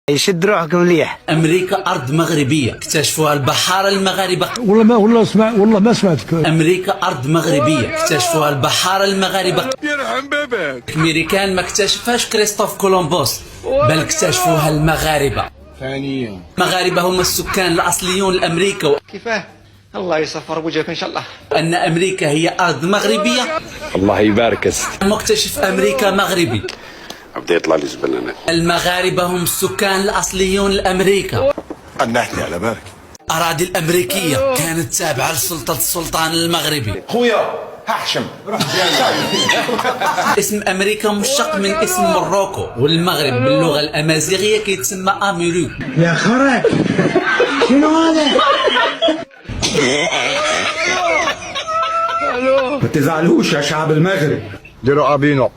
يشد روحكم مليح. أمريكا أرض مغربية اكتشفوها البحارة المغاربة. والله ما سمعتك. أمريكا أرض مغربية اكتشفوها البحارة المغاربة. يرحم باباك. الأمريكان ما اكتشفهاش كريستوف كولومبوس، بل اكتشفوها المغاربة. ثانيا المغاربة هم السكان الأصليون لأمريكا. كيفاه؟ الله يصفر وجهك ان شاء الله. أن أمريكا هي أرض مغربية. الله يبارك. مكتشف أمريكا مغربي. بدي يطلع لي زبلانات. المغاربة هم السكان الأصليون لأمريكا. قنعتني على بالك. الأراضي الأمريكية كانت تابعة لسلطة السلطان المغربي. خويا هحشم. اسم أمريكا مشتق من اسم مروكو، والمغرب باللغة الأمازيغية كيتسمى أميرو. يا خرك شنو هذا؟ ما تزعلوش يا شعب المغرب. ديروا ابينو.